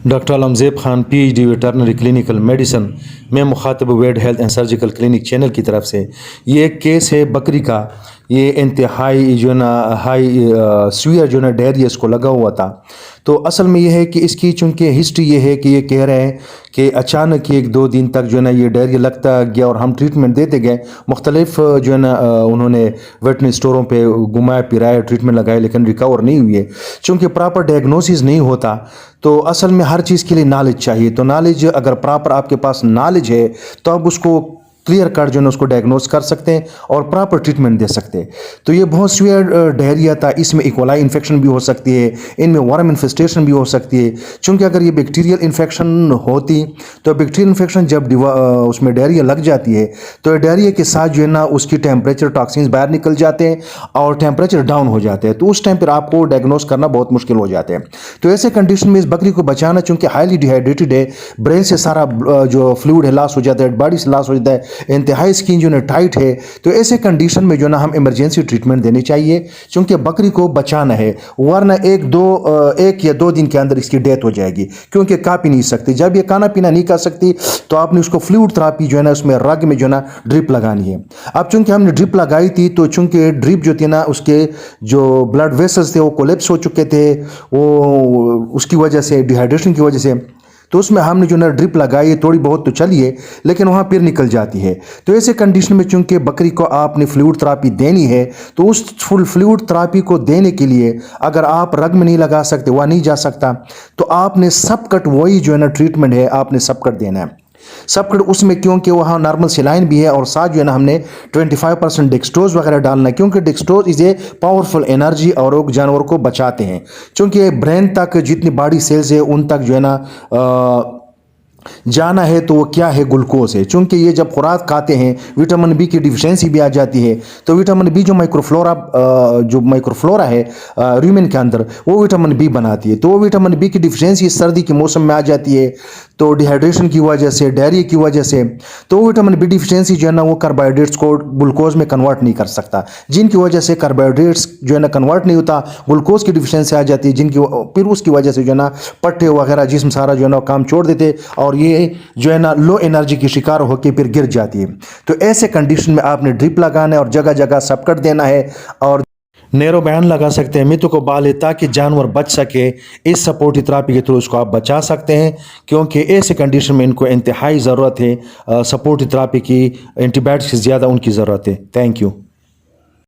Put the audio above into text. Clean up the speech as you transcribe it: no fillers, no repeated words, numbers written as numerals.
Doctor Alamzeb Khan PhD veterinary clinical medicine میں مخاطب vet health and surgical clinic channel کی طرف سے یہ ایک کیس ہے بکری کا. یہ انتہائی جو ہے نا ہائی سویئر جو ہے نا ڈائریا اس کو لگا ہوا تھا. تو اصل میں یہ ہے کہ اس کی چونکہ ہسٹری یہ ہے کہ یہ کہہ رہے ہیں کہ اچانک 1-2 دن تک جو ہے نا یہ ڈائریا لگتا گیا اور ہم ٹریٹمنٹ دیتے گئے. مختلف جو ہے نا انہوں نے ویٹنری اسٹوروں پہ گھمایا پھرایا ٹریٹمنٹ لگائے لیکن ریکور نہیں ہوئی ہے. چونکہ پراپر ڈائگنوسس نہیں ہوتا تو اصل میں ہر چیز کے لیے نالج چاہیے. تو نالج اگر پراپر آپ کے پاس نالج ہے تو آپ اس کو کلیئر کٹ جو ہے اس کو ڈائگنوز کر سکتے ہیں اور پراپر ٹریٹمنٹ دے سکتے ہیں. تو یہ بہت سویئر ڈائریا تھا. اس میں ایکولائی انفیکشن بھی ہو سکتی ہے, ان میں ورم انفیسٹیشن بھی ہو سکتی ہے. چونکہ اگر یہ بیکٹیریل انفیکشن ہوتی تو بیکٹیریل انفیکشن جب اس میں ڈائریا لگ جاتی ہے تو ڈائریا کے ساتھ جو ہے نا اس کی ٹیمپریچر ٹاکسینز باہر نکل جاتے ہیں اور ٹیمپریچر ڈاؤن ہو جاتے ہیں. تو اس ٹائم پر آپ کو ڈائگنوز کرنا بہت مشکل ہو جاتے ہیں. تو ایسے کنڈیشن میں اس بکری کو بچانا, چونکہ ہائیلی ڈیہائیڈریٹڈ ہے, برین سے سارا جو فلوئڈ ہے لاس ہو جاتا ہے, باڈی سے لاس ہو جاتا ہے, انتہائی اسکن جو ہے ٹائٹ ہے. تو ایسے کنڈیشن میں جو ہے نا ہم ایمرجنسی ٹریٹمنٹ دینی چاہیے چونکہ بکری کو بچانا ہے, ورنہ 1 یا 2 دن کے اندر اس کی ڈیتھ ہو جائے گی کیونکہ کھا پی نہیں سکتی. جب یہ کھانا پینا نہیں کھا سکتی تو آپ نے اس کو فلوئڈ تھراپی جو ہے نا اس میں رگ میں جو ہے نا ڈرپ لگانی ہے. اب چونکہ ہم نے ڈرپ لگائی تھی تو چونکہ ڈرپ جو تھی نا اس کے جو بلڈ ویسلز تھے وہ کولیپس ہو چکے تھے, وہ اس کی وجہ سے ڈیہائیڈریشن کی وجہ سے. تو اس میں ہم نے جو نا ڈرپ لگائی تھوڑی بہت تو چلیے لیکن وہاں پھر نکل جاتی ہے. تو ایسے کنڈیشن میں چونکہ بکری کو آپ نے فلوئڈ تھراپی دینی ہے تو اس فلوئڈ تھراپی کو دینے کے لیے اگر آپ رگ میں نہیں لگا سکتے, وہ نہیں جا سکتا, تو آپ نے سب کٹ وہی جو ہے نا ٹریٹمنٹ ہے آپ نے سب کٹ دینا ہے. سب کٹ اس میں کیونکہ وہاں نارمل سیلائن بھی ہے اور ساتھ جو ہے نا ہم نے 25% ڈیکسٹوز وغیرہ ڈالنا ہے کیونکہ ڈیکسٹوز از اے پاورفل انرجی اور وہ جانور کو بچاتے ہیں. چونکہ برین تک جتنی باڈی سیلز ہے ان تک جو ہے نا جانا ہے تو وہ کیا ہے گلوکوز ہے. چونکہ یہ جب خوراک کھاتے ہیں وٹامن بی کی ڈیفیشنسی بھی آ جاتی ہے. تو وٹامن بی جو مائکروفلورا ہے ریومن کے اندر وہ وٹامن بی بناتی ہے. تو وہ وٹامن بی کی ڈیفیشنسی سردی کے موسم میں آ جاتی ہے تو ڈیہائیڈریشن کی وجہ سے, ڈائریا کی وجہ سے. تو وٹامن بی ڈیفیشنسی جو ہے نا وہ کاربوہائیڈریٹس کو گلوکوز میں کنورٹ نہیں کر سکتا, جن کی وجہ سے کاربوہائیڈریٹس جو ہے نا کنورٹ نہیں ہوتا, گلوکوز کی ڈیفیشنسی آ جاتی ہے جن کی پھر اس کی وجہ سے جو ہے نا پٹے وغیرہ جسم سارا جو ہے نا کام چھوڑ دیتے اور یہ جو ہے نا لو انرجی کی شکار ہو کے پھر گر جاتی ہے. تو ایسے کنڈیشن میں آپ نے ڈرپ لگانا ہے اور جگہ جگہ سب کٹ دینا ہے اور نیرو بینڈ لگا سکتے ہیں میتھو کو بالے تاکہ جانور بچ سکے. اس سپورٹی تھراپی کے تھرو اس کو آپ بچا سکتے ہیں کیونکہ ایسے کنڈیشن میں ان کو انتہائی ضرورت ہے سپورٹی تھراپی کی, اینٹی بائیوٹکس سے زیادہ ان کی ضرورت ہے. Thank you.